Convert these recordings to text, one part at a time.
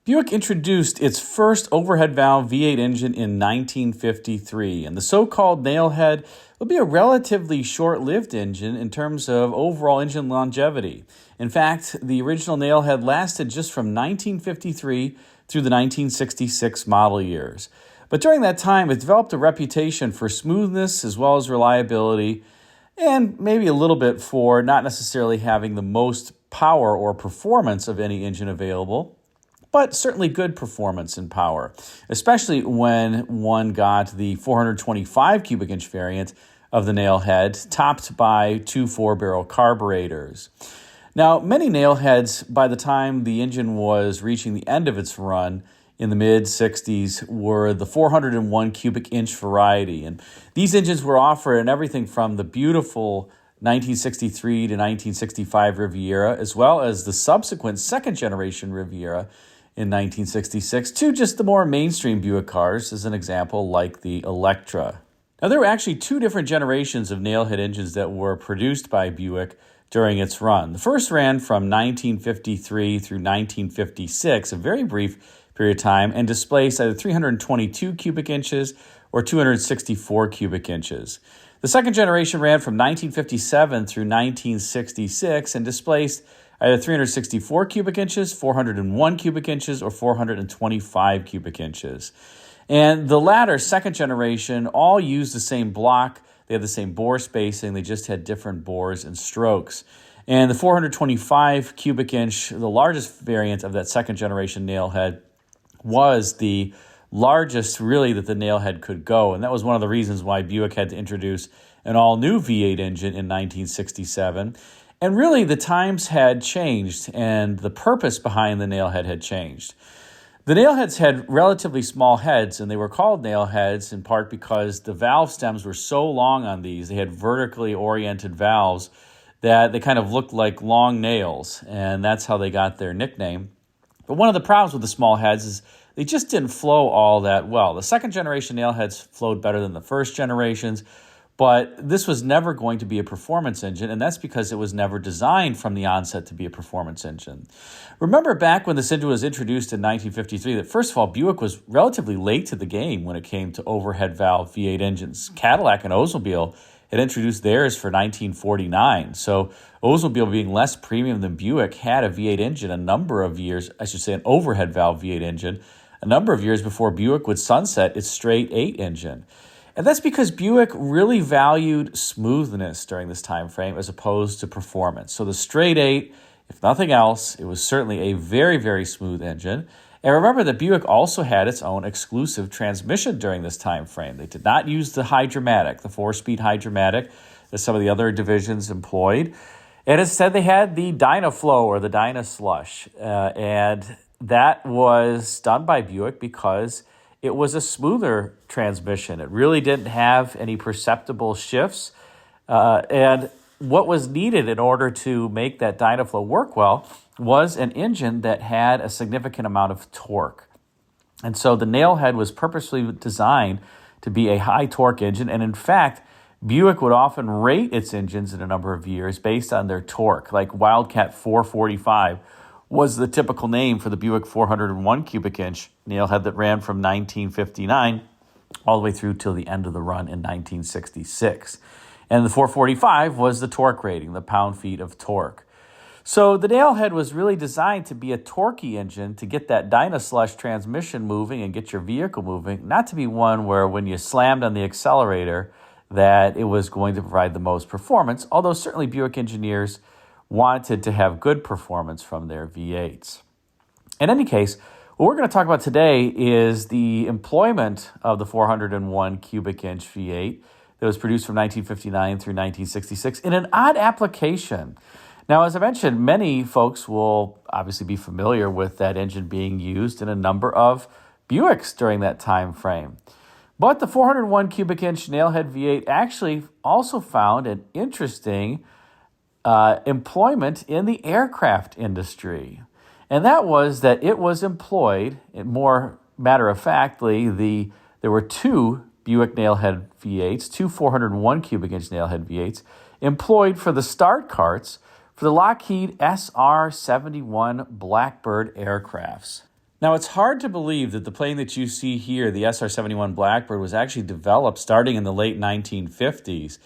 Buick introduced its first overhead valve V8 engine in 1953, and the so-called Nailhead will be a relatively short-lived engine in terms of overall engine longevity. In fact, the original Nailhead lasted just from 1953 through the 1966 model years. But during that time, it developed a reputation for smoothness as well as reliability, and maybe a little bit for not necessarily having the most power or performance of any engine available, but certainly good performance and power, especially when one got the 425 cubic inch variant of the Nailhead, topped by two 4-barrel carburetors. Now, many Nailheads, by the time the engine was reaching the end of its run in the mid-60s, were the 401 cubic inch variety. And these engines were offered in everything from the beautiful 1963 to 1965 Riviera, as well as the subsequent second-generation Riviera in 1966, to just the more mainstream Buick cars, as an example, like the Electra. Now, there were actually two different generations of Nailhead engines that were produced by Buick during its run. The first ran from 1953 through 1956, a very brief period of time, and displaced either 322 cubic inches or 264 cubic inches. The second generation ran from 1957 through 1966 and displaced either 364 cubic inches, 401 cubic inches, or 425 cubic inches. And the latter, second generation, all used the same block. They had the same bore spacing. They just had different bores and strokes. And the 425 cubic inch, the largest variant of that second generation Nailhead, was the largest really that the Nailhead could go. And that was one of the reasons why Buick had to introduce an all-new V8 engine in 1967. And really, the times had changed, and the purpose behind the Nailhead had changed. The Nailheads had relatively small heads, and they were called Nailheads in part because the valve stems were so long on these. They had vertically oriented valves that they kind of looked like long nails, and that's how they got their nickname. But one of the problems with the small heads is they just didn't flow all that well. The second generation Nailheads flowed better than the first generations, but this was never going to be a performance engine, and that's because it was never designed from the onset to be a performance engine. Remember back when this engine was introduced in 1953 that, first of all, Buick was relatively late to the game when it came to overhead valve V8 engines. Cadillac and Oldsmobile had introduced theirs for 1949. So Oldsmobile, being less premium than Buick, had a V8 engine a number of years, I should say an overhead valve V8 engine, a number of years before Buick would sunset its straight 8 engine. And that's because Buick really valued smoothness during this time frame as opposed to performance. So the straight 8, if nothing else, it was certainly a very, very smooth engine. And remember that Buick also had its own exclusive transmission during this time frame. They did not use the Hydra-Matic, the 4-speed Hydra-Matic that some of the other divisions employed. And instead they had the Dynaflow or the Dynaslush. And that was done by Buick because it was a smoother transmission. It really didn't have any perceptible shifts. And what was needed in order to make that Dynaflow work well was an engine that had a significant amount of torque. And so the Nailhead was purposely designed to be a high torque engine. And in fact, Buick would often rate its engines in a number of years based on their torque, like Wildcat 445 was the typical name for the Buick 401 cubic inch Nailhead that ran from 1959 all the way through till the end of the run in 1966. And the 445 was the torque rating, the pound-feet of torque. So the Nailhead was really designed to be a torquey engine to get that Dynaslush transmission moving and get your vehicle moving, not to be one where when you slammed on the accelerator that it was going to provide the most performance, although certainly Buick engineers wanted to have good performance from their V8s. In any case, what we're going to talk about today is the employment of the 401 cubic inch V8 that was produced from 1959 through 1966 in an odd application. Now, as I mentioned, many folks will obviously be familiar with that engine being used in a number of Buicks during that time frame. But the 401 cubic inch Nailhead V8 actually also found an interesting employment in the aircraft industry. And that was that it was employed, more matter-of-factly, there were two Buick Nailhead V8s, two 401 cubic inch Nailhead V8s, employed for the start carts for the Lockheed SR-71 Blackbird aircrafts. Now, it's hard to believe that the plane that you see here, the SR-71 Blackbird, was actually developed starting in the late 1950s.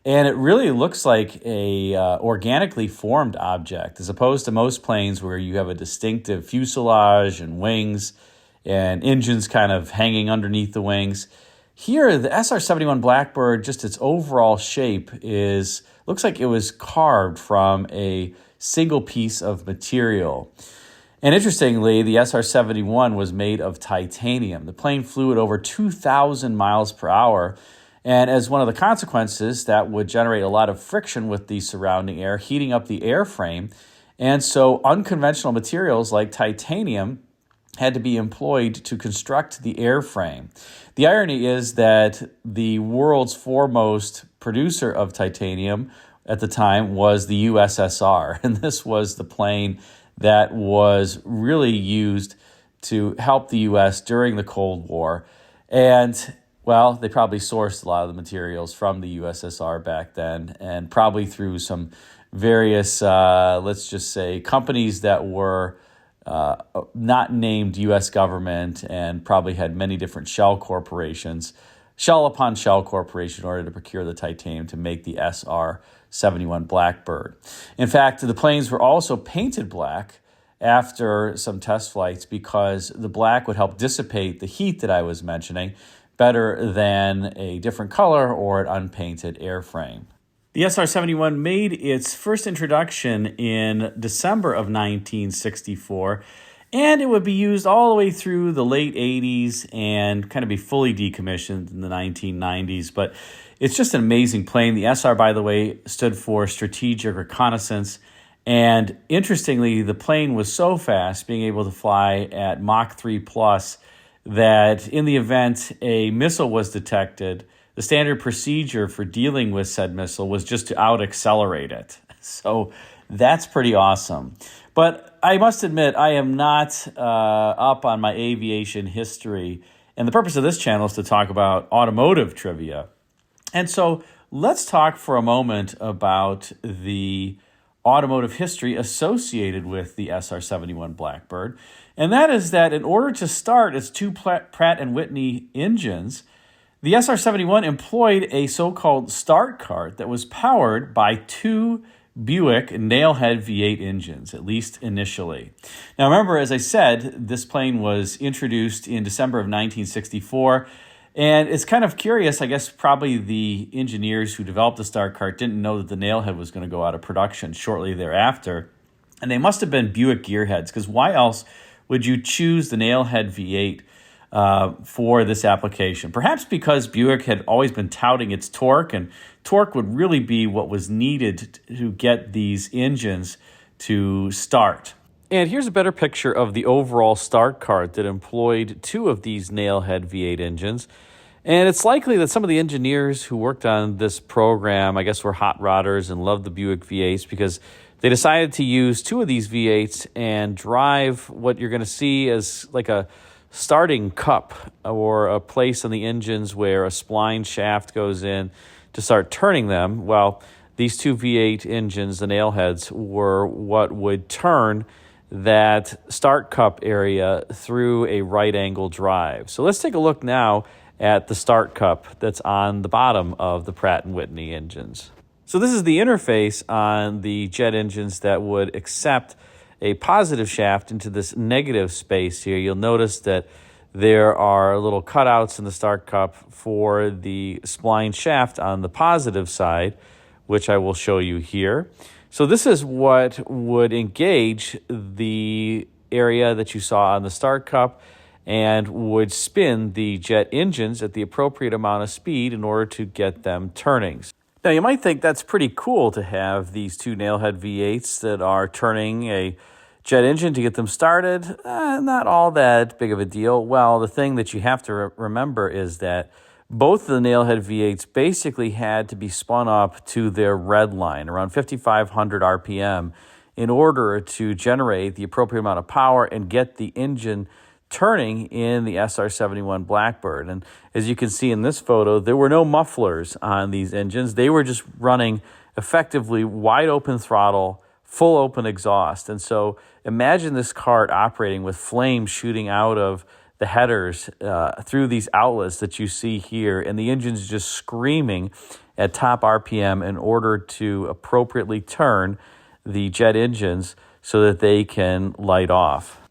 And it really looks like a organically formed object, as opposed to most planes where you have a distinctive fuselage and wings and engines kind of hanging underneath the wings. Here, the SR-71 Blackbird, just its overall shape looks like it was carved from a single piece of material. And interestingly, the SR-71 was made of titanium. The plane flew at over 2,000 miles per hour. And as one of the consequences, that would generate a lot of friction with the surrounding air, heating up the airframe. And so unconventional materials like titanium had to be employed to construct the airframe. The irony is that the world's foremost producer of titanium at the time was the USSR. And this was the plane that was really used to help the U.S. during the Cold War. And, well, they probably sourced a lot of the materials from the USSR back then, and probably through some various, let's just say, companies that were not named U.S. government and probably had many different shell corporations, shell upon shell corporation, in order to procure the titanium to make the SR-71 Blackbird. In fact, the planes were also painted black after some test flights because the black would help dissipate the heat that I was mentioning better than a different color or an unpainted airframe. The SR-71 made its first introduction in December of 1964, and it would be used all the way through the late 80s and kind of be fully decommissioned in the 1990s. But it's just an amazing plane. The SR, by the way, stood for Strategic Reconnaissance. And interestingly, the plane was so fast, being able to fly at Mach 3 plus, that in the event a missile was detected, the standard procedure for dealing with said missile was just to out-accelerate it. So that's pretty awesome. But I must admit, I am not up on my aviation history. And the purpose of this channel is to talk about automotive trivia. And so let's talk for a moment about the automotive history associated with the SR-71 Blackbird. And that is that in order to start its two Pratt & Whitney engines, the SR-71 employed a so-called start cart that was powered by two Buick Nailhead V8 engines, at least initially. Now remember, as I said, this plane was introduced in December of 1964, and it's kind of curious. I guess probably the engineers who developed the start cart didn't know that the Nailhead was going to go out of production shortly thereafter, and they must have been Buick gearheads, because why else would you choose the Nailhead V8 for this application? Perhaps because Buick had always been touting its torque, and torque would really be what was needed to get these engines to start. And here's a better picture of the overall start cart that employed two of these Nailhead V8 engines. And it's likely that some of the engineers who worked on this program, I guess, were hot rodders and loved the Buick V8s, because they decided to use two of these V8s and drive what you're going to see as like a starting cup, or a place on the engines where a spline shaft goes in to start turning them. Well, these two V8 engines, the Nailheads, were what would turn that start cup area through a right angle drive. So let's take a look now at the start cup that's on the bottom of the Pratt & Whitney engines. So this is the interface on the jet engines that would accept a positive shaft into this negative space here. You'll notice that there are little cutouts in the start cup for the spline shaft on the positive side, which I will show you here. So this is what would engage the area that you saw on the start cup and would spin the jet engines at the appropriate amount of speed in order to get them turning. Now, you might think that's pretty cool to have these two Nailhead V8s that are turning a jet engine to get them started. Not all that big of a deal. Well, the thing that you have to remember is that both of the Nailhead V8s basically had to be spun up to their red line, around 5,500 RPM, in order to generate the appropriate amount of power and get the engine turning in the SR-71 Blackbird. And as you can see in this photo, there were no mufflers on these engines. They were just running effectively wide open throttle, full open exhaust. And so imagine this cart operating with flames shooting out of the headers through these outlets that you see here, and the engine's just screaming at top RPM in order to appropriately turn the jet engines so that they can light off.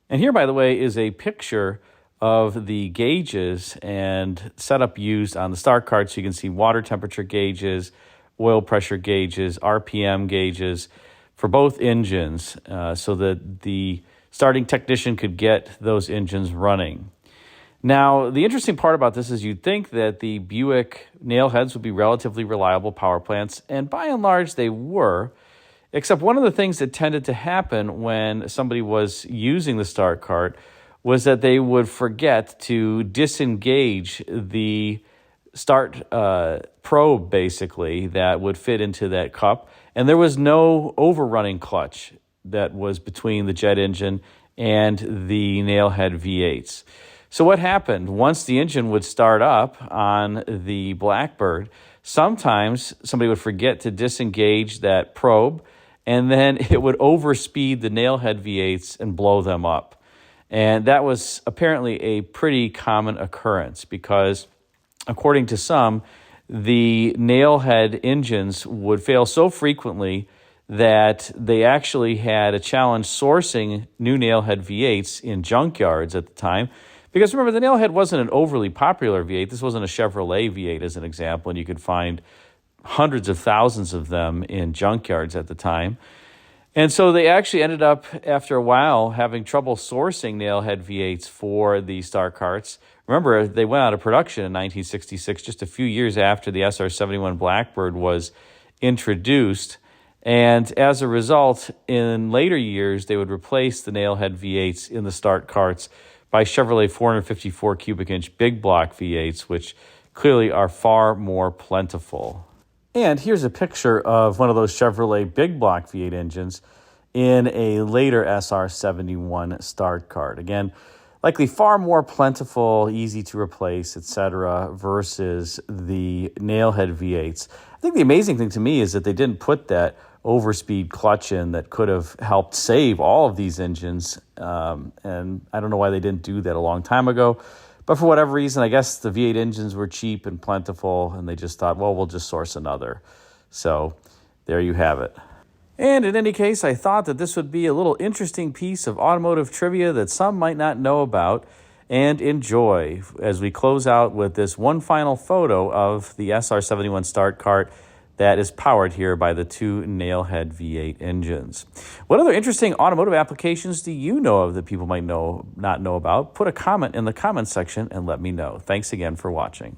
And here, by the way, is a picture of the gauges and setup used on the start cart. So you can see water temperature gauges, oil pressure gauges, RPM gauges for both engines, so that the starting technician could get those engines running. Now, the interesting part about this is you'd think that the Buick Nailheads would be relatively reliable power plants, and by and large they were, except one of the things that tended to happen when somebody was using the start cart was that they would forget to disengage the start probe, basically, that would fit into that cup, and there was no overrunning clutch that was between the jet engine and the Nailhead V8s. So what happened? Once the engine would start up on the Blackbird, sometimes somebody would forget to disengage that probe, and then it would overspeed the Nailhead V8s and blow them up. And that was apparently a pretty common occurrence because, according to some, the Nailhead engines would fail so frequently that they actually had a challenge sourcing new Nailhead V8s in junkyards at the time. Because remember, the Nailhead wasn't an overly popular V8. This wasn't a Chevrolet V8, as an example, and you could find hundreds of thousands of them in junkyards at the time. And so they actually ended up, after a while, having trouble sourcing Nailhead V8s for the start carts. Remember, they went out of production in 1966, just a few years after the SR-71 Blackbird was introduced. And as a result, in later years, they would replace the Nailhead V8s in the start carts by Chevrolet 454 cubic inch big block V8s, which clearly are far more plentiful. And here's a picture of one of those Chevrolet big block V8 engines in a later SR-71 start cart. Again, likely far more plentiful, easy to replace, etc., versus the Nailhead V8s. I think the amazing thing to me is that they didn't put that overspeed clutch in that could have helped save all of these engines. And I don't know why they didn't do that a long time ago. But for whatever reason, I guess the V8 engines were cheap and plentiful, and they just thought, well, we'll just source another. So there you have it. And in any case, I thought that this would be a little interesting piece of automotive trivia that some might not know about and enjoy as we close out with this one final photo of the SR-71 start cart that is powered here by the two Nailhead V8 engines. What other interesting automotive applications do you know of that people might not know about? Put a comment in the comments section and let me know. Thanks again for watching.